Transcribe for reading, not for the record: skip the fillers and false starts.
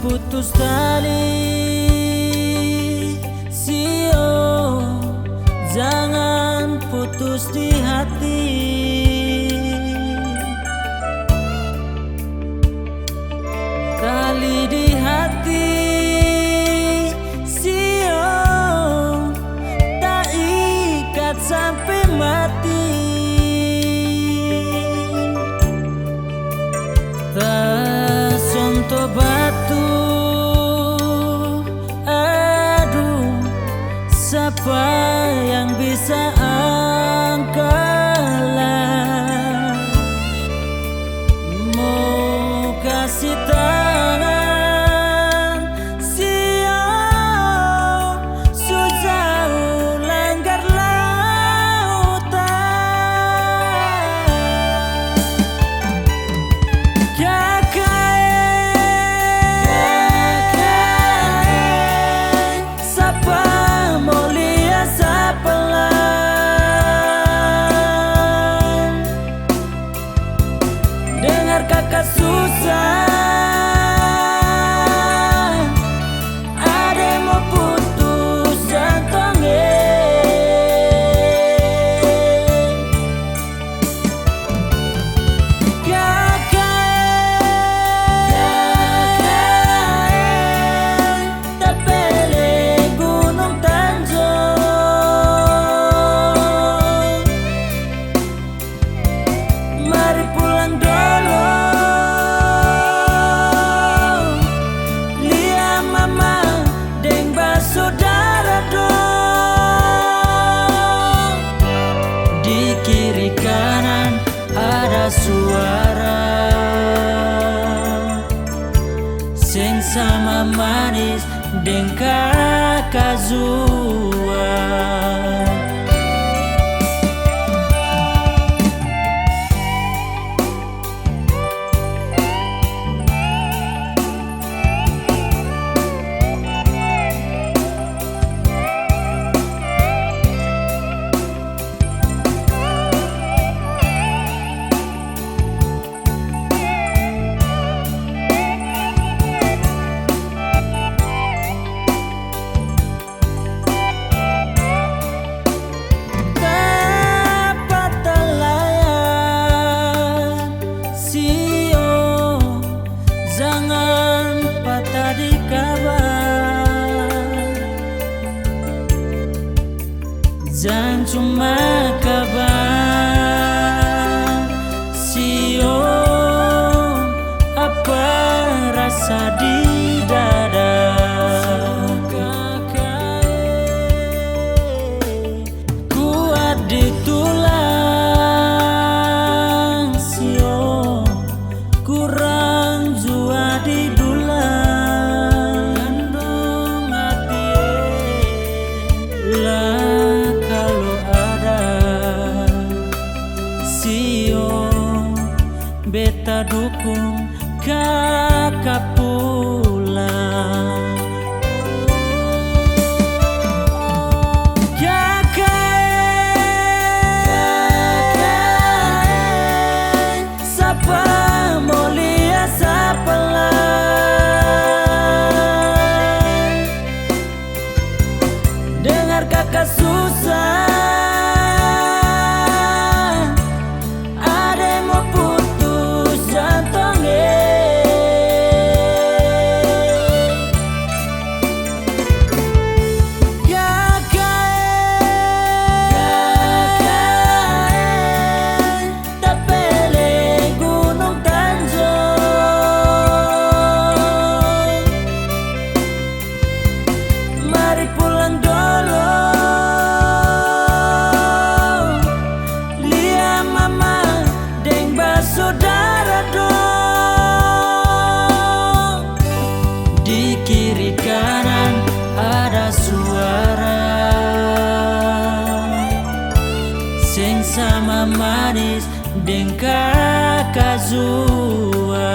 putus tali, sio jangan putus di hati. Tali di hati, sio tak ikat sampai mati. Tasonto batu, aduh, siapa yang bisa angkalah? Mau kasih tangan, sio sejauh langgar lautan. Kakak susah, ada mau putus jantungnya. Kakak tak pilih gunung Tanjung, mari pulang dulu. Saudara dong, di kiri kanan ada suara sing sama manis deng kakak Zua. Jangan cuma kabar, sio apa rasa di dada. Kuat di tulang, sio kurang jua di dulang. Kandung hati lah beta dukung kakak pulang. Kakak, siapa mau lihat siapa lah? Dengar kakak susah, saudara dong, di kiri kanan ada suara sing sama manis deng kakak Zua.